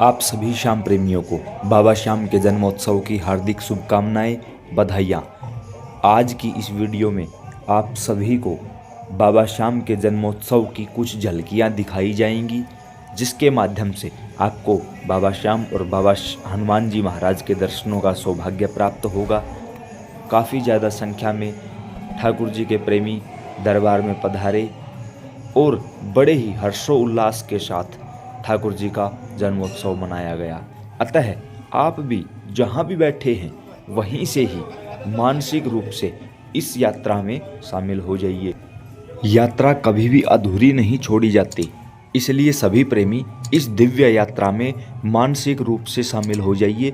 आप सभी श्याम प्रेमियों को बाबा श्याम के जन्मोत्सव की हार्दिक शुभकामनाएं, बधाइयाँ। आज की इस वीडियो में आप सभी को बाबा श्याम के जन्मोत्सव की कुछ झलकियाँ दिखाई जाएंगी, जिसके माध्यम से आपको बाबा श्याम और बाबा हनुमान जी महाराज के दर्शनों का सौभाग्य प्राप्त होगा। काफ़ी ज़्यादा संख्या में ठाकुर जी के प्रेमी दरबार में पधारे और बड़े ही हर्षोल्लास के साथ ठाकुर जी का जन्मोत्सव मनाया गया। अतः आप भी जहाँ भी बैठे हैं वहीं से ही मानसिक रूप से इस यात्रा में शामिल हो जाइए। यात्रा कभी भी अधूरी नहीं छोड़ी जाती, इसलिए सभी प्रेमी इस दिव्य यात्रा में मानसिक रूप से शामिल हो जाइए।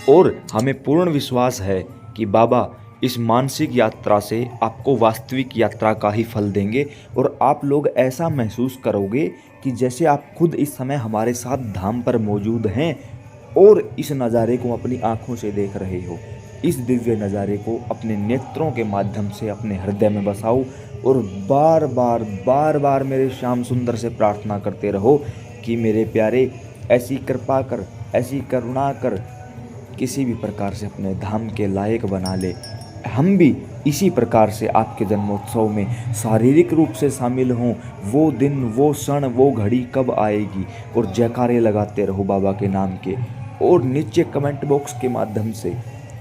और हमें पूर्ण विश्वास है कि बाबा इस मानसिक यात्रा से आपको वास्तविक यात्रा का ही फल देंगे और आप लोग ऐसा महसूस करोगे कि जैसे आप खुद इस समय हमारे साथ धाम पर मौजूद हैं और इस नज़ारे को अपनी आँखों से देख रहे हो। इस दिव्य नज़ारे को अपने नेत्रों के माध्यम से अपने हृदय में बसाओ और बार बार मेरे श्याम सुंदर से प्रार्थना करते रहो कि मेरे प्यारे ऐसी कृपा कर, ऐसी करुणा कर, किसी भी प्रकार से अपने धाम के लायक बना ले। हम भी इसी प्रकार से आपके जन्मोत्सव में शारीरिक रूप से शामिल हों। वो दिन, वो क्षण, वो घड़ी कब आएगी? और जयकारे लगाते रहो बाबा के नाम के। और नीचे कमेंट बॉक्स के माध्यम से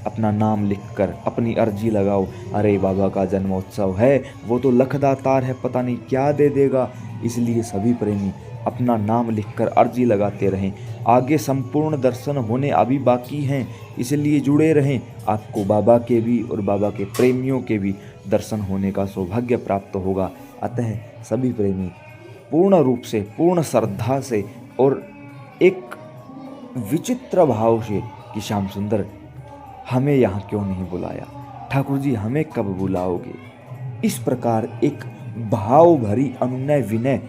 अपना नाम लिखकर अपनी अर्जी लगाओ। अरे बाबा का जन्मोत्सव है, वो तो लखदातार है, पता नहीं क्या दे देगा। इसलिए सभी प्रेमी अपना नाम लिखकर अर्जी लगाते रहें। आगे संपूर्ण दर्शन होने अभी बाकी हैं, इसलिए जुड़े रहें। आपको बाबा के भी और बाबा के प्रेमियों के भी दर्शन होने का सौभाग्य प्राप्त होगा। अतः सभी प्रेमी पूर्ण रूप से, पूर्ण श्रद्धा से और एक विचित्र भाव से कि श्याम सुंदर हमें यहाँ क्यों नहीं बुलाया, ठाकुर जी हमें कब बुलाओगे, इस प्रकार एक भाव भरी अनुनय विनय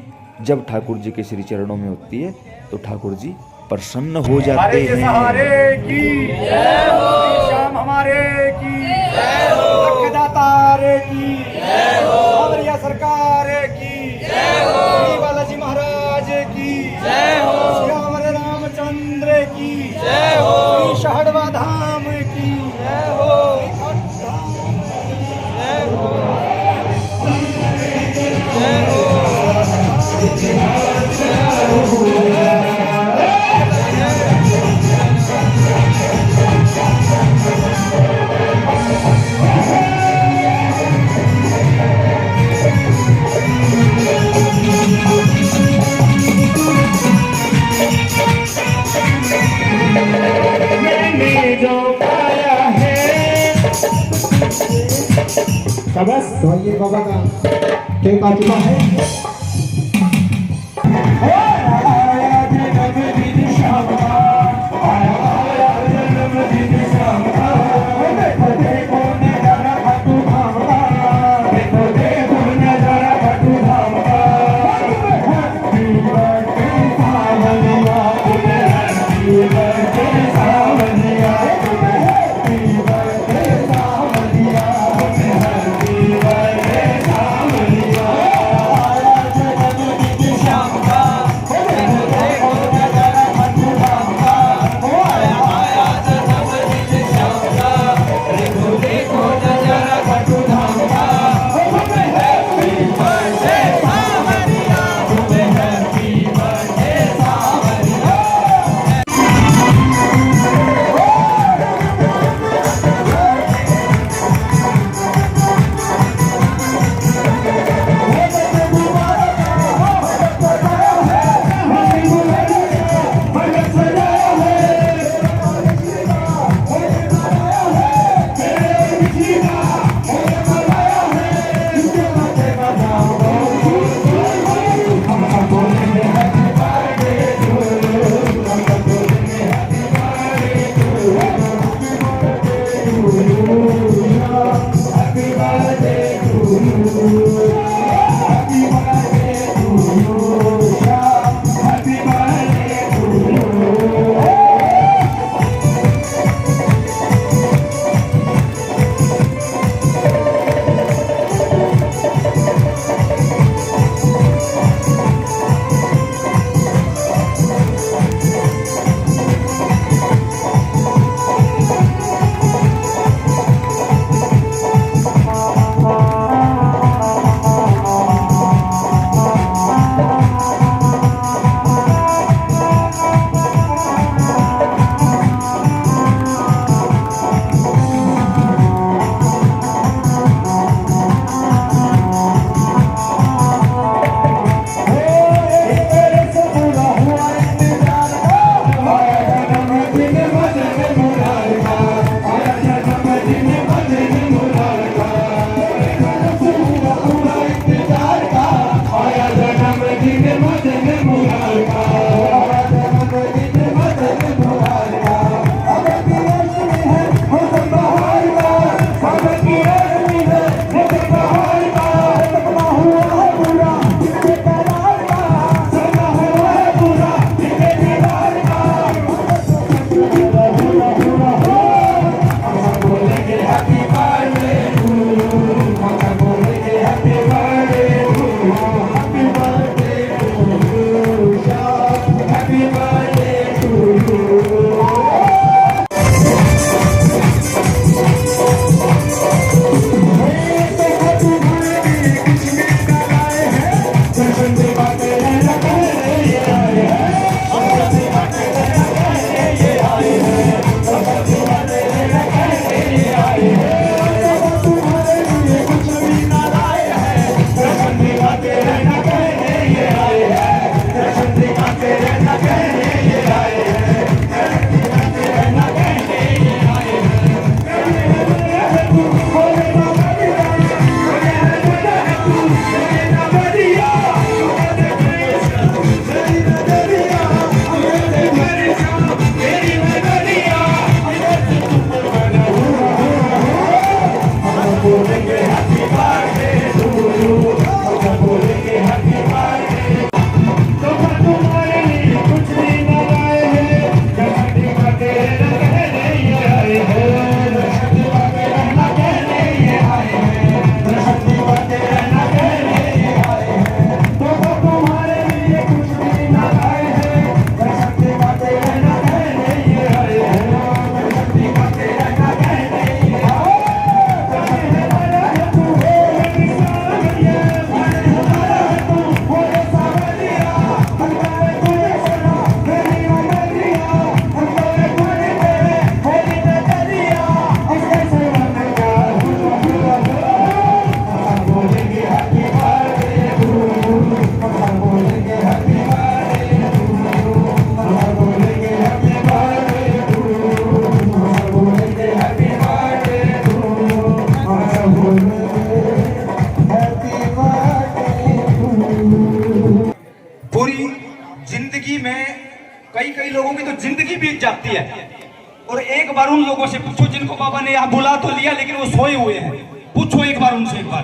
जब ठाकुर जी के श्री चरणों में होती है तो ठाकुर जी प्रसन्न हो जाते हैं। हमारे की जय हो, श्याम हमारे की जय हो, लखदातार की जय हो, सावरिया सरकार की जय हो, श्री बालाजी महाराज की जय हो, श्याम रामचंद्र की जय हो, श्री शहडवा धाम की जय हो, जय हो, जय हो। बस तो ये बाबा का टेक आ चुका है। पूरी जिंदगी में कई लोगों की तो जिंदगी बीत जाती है, और एक बार उन लोगों से पूछो जिनको बाबा ने यहाँ बुला तो लिया लेकिन वो सोए हुए हैं, पूछो एक बार उनसे, एक बार।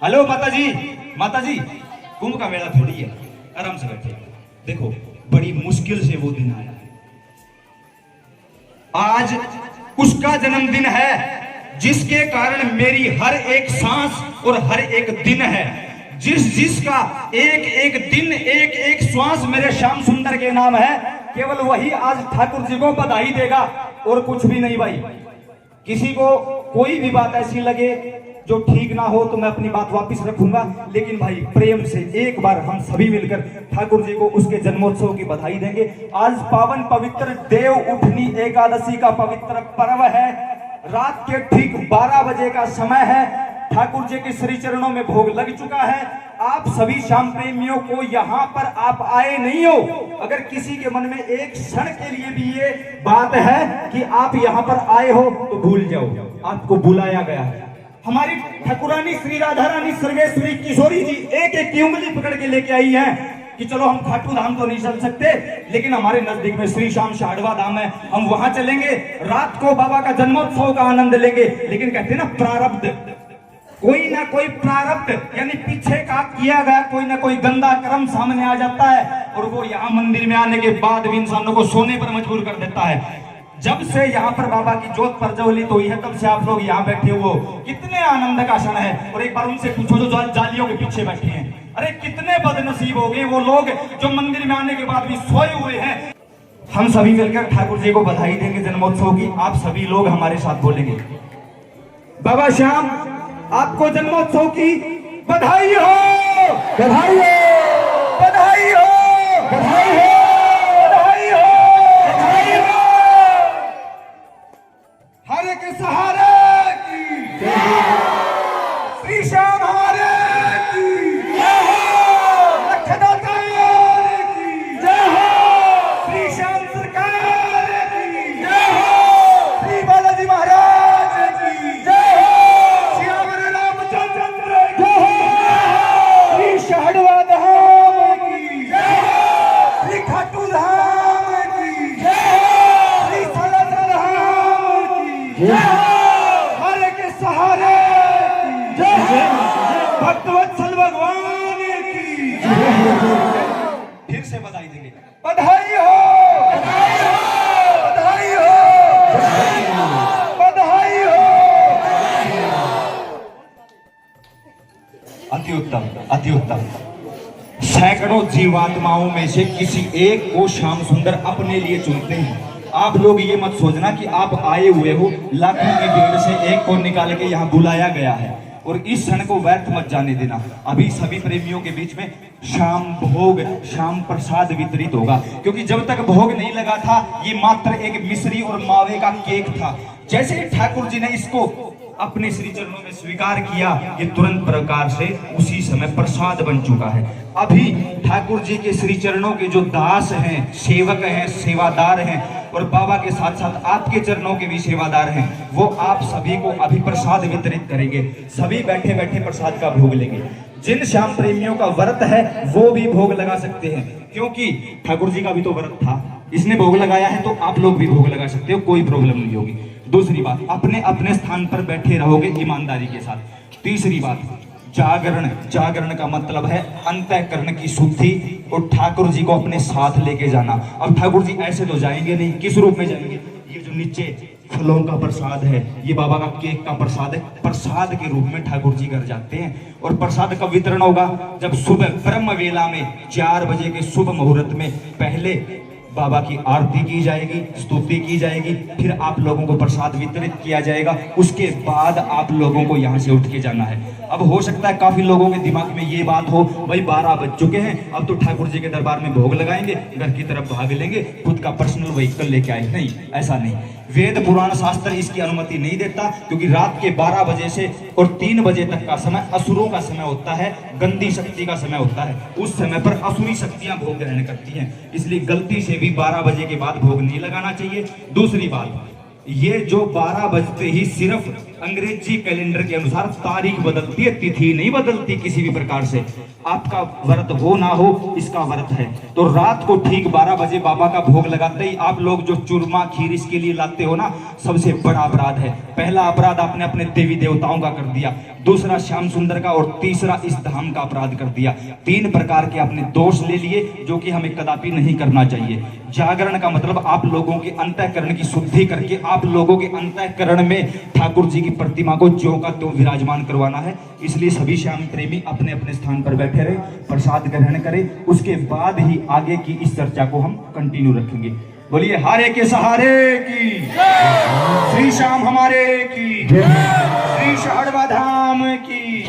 हेलो माता जी कुंभ का मेला थोड़ी है, आराम से बैठे। देखो बड़ी मुश्किल से वो दिन आया है, आज उसका जन्मदिन है जिसके कारण मेरी हर एक सांस और हर एक दिन है, जिसका एक एक दिन एक एक श्वास मेरे श्याम सुंदर के नाम है, केवल वही आज ठाकुर जी को बधाई देगा और कुछ भी नहीं। भाई किसी को कोई भी बात ऐसी लगे जो ठीक ना हो तो मैं अपनी बात वापस रखूंगा, लेकिन भाई प्रेम से एक बार हम सभी मिलकर ठाकुर जी को उसके जन्मोत्सव की बधाई देंगे। आज पावन पवित्र देव उठनी एकादशी का पवित्र पर्व है, रात के ठीक 12 बजे का समय है, ठाकुर जी के श्री चरणों में भोग लग चुका है। आप सभी श्याम प्रेमियों को यहाँ पर आप आए नहीं हो, अगर किसी के मन में एक क्षण के लिए भी ये बात है कि आप यहाँ पर आए हो तो भूल जाओ, आपको बुलाया गया है। हमारी ठाकुरानी श्री राधा रानी सर्वेश्वरी किशोरी जी एक एक की उंगली पकड़ के लेके आई है कि चलो हम खाटू धाम तो नहीं चल सकते, लेकिन हमारे नजदीक में श्री श्याम शाढ़वा धाम है, हम वहां चलेंगे, रात को बाबा का जन्मोत्सव का आनंद लेंगे। लेकिन कहते हैं ना प्रारब्ध, कोई ना कोई प्रारब्ध यानी पीछे का किया गया कोई ना कोई गंदा कर्म सामने आ जाता है, और वो यहाँ मंदिर में आने के बाद भी इंसानों को सोने पर मजबूर कर देता है। जब से यहाँ पर बाबा की जोत प्रज्वलित हुई है तब से आप लोग यहाँ बैठे हो, कितने आनंद का क्षण है। और एक बार उनसे पूछो जो जालियों के पीछे बैठे हैं, अरे कितने बदनसीब हो गए वो लोग जो मंदिर में आने के बाद भी सोए हुए हैं। हम सभी मिलकर ठाकुर जी को बधाई देंगे जन्मोत्सव की। आप सभी लोग हमारे साथ बोलेंगे, बाबा श्याम आपको जन्मोत्सव की बधाई हो, बधाई हो, बधाई हो, बधाई हो, बधाई हो, बधाई हो। हरे के सहारे की श्री श्याम हमारे की जय हो, लखदातार की जय हो, श्री श्याम सरकार की जय हो, श्री बालाजी महाराज की जय हो, श्याम रामचंद्र की जय हो, श्री शाढ़वा धाम की जय हो, श्री खाटू धाम की जय हो, श्री सालासर धाम की जय हो, हरे के सहारे की जय हो, भक्तवत्सल भगवान की जय हो। फिर से बधाई देंगे, बधाई हो, बधाई हो, बधाई हो, बधाई हो। अति उत्तम, अति उत्तम। सैकड़ों जीवात्माओं में से किसी एक को श्याम सुंदर अपने लिए चुनते हैं। आप लोग ये मत सोचना कि आप आए हुए हो, लाखों की भीड़ से एक को निकाल के यहाँ बुलाया गया है, और इस क्षण को व्यर्थ मत जाने देना। अभी सभी प्रेमियों के बीच में शाम भोग, शाम प्रसाद वितरित होगा, क्योंकि जब तक भोग नहीं लगा था ये मात्र एक मिश्री और मावे का केक था। जैसे ही ठाकुर जी ने इसको अपने श्री चरणों में स्वीकार किया, ये तुरंत प्रकार से उसी समय प्रसाद बन चुका है। अभी ठाकुर जी के श्री चरणों के जो दास हैं, सेवक हैं, सेवादार हैं, और बाबा के साथ साथ आपके चरणों के भी सेवादार हैं, वो आप सभी को अभी प्रसाद वितरित करेंगे। सभी बैठे बैठे प्रसाद का भोग लेंगे। जिन श्याम प्रेमियों का व्रत है वो भी भोग लगा सकते हैं, क्योंकि ठाकुर जी का भी तो व्रत था, इसने भोग लगाया है तो आप लोग भी भोग लगा सकते हो, कोई प्रॉब्लम नहीं होगी। दूसरी बात, अपने अपने स्थान पर बैठे रहोगे ईमानदारी के साथ। तीसरी बात, जागरण। जागरण का मतलब है अंतःकरण की शुद्धि और ठाकुर जी को अपने साथ लेके जाना। अब ठाकुर जी ऐसे तो जाएंगे नहीं, किस रूप में जाएंगे? ये जो नीचे फलों का प्रसाद है, ये बाबा का केक का प्रसाद है, प्रसाद के रूप में ठाकुर जी घर जाते हैं। और प्रसाद का वितरण होगा जब सुबह ब्रह्म वेला में 4 बजे के शुभ मुहूर्त में पहले बाबा की आरती की जाएगी, स्तुति की जाएगी, फिर आप लोगों को प्रसाद वितरित किया जाएगा। उसके बाद आप लोगों को यहाँ से उठ के जाना है। अब हो सकता है काफी लोगों के दिमाग में ये बात हो, भाई 12 बज चुके हैं, अब तो ठाकुर जी के दरबार में भोग लगाएंगे, घर की तरफ भाग लेंगे, खुद का पर्सनल व्हीकल लेके आए। नहीं, ऐसा नहीं। वेद पुराण शास्त्र इसकी अनुमति नहीं देता, क्योंकि रात के 12 बजे से और 3 बजे तक का समय असुरों का समय होता है, गंदी शक्ति का समय होता है। उस समय पर असुरी शक्तियां भोग ग्रहण करती हैं, इसलिए गलती से भी 12 बजे के बाद भोग नहीं लगाना चाहिए। दूसरी बात, ये जो 12 बजते ही सिर्फ अंग्रेजी कैलेंडर के अनुसार तारीख बदलती है, तिथि नहीं बदलती किसी भी प्रकार से। आपका व्रत हो ना हो, इसका व्रत है। तो रात को ठीक 12 बजे बाबा का भोग लगाते ही आप लोग जो चूरमा खीर इसके लिए लाते हो ना, सबसे बड़ा अपराध है। पहला अपराध आपने अपने देवी देवताओं का कर दिया, दूसरा श्याम सुंदर का, और तीसरा इस धाम का अपराध कर दिया। 3 प्रकार के आपने दोष ले लिए, जो कि हमें कदापि नहीं करना चाहिए। जागरण का मतलब आप लोगों के अंतःकरण की शुद्धि करके आप लोगों के अंतःकरण में ठाकुर जी की प्रतिमा को ज्यों का त्यों विराजमान करवाना है। इसलिए सभी श्याम प्रेमी अपने अपने स्थान पर बैठे रहे, प्रसाद ग्रहण करें, उसके बाद ही आगे की इस चर्चा को हम कंटिन्यू रखेंगे। बोलिए हारे के सहारे की, श्री श्याम हमारे की, श्री शहड़वा धाम की।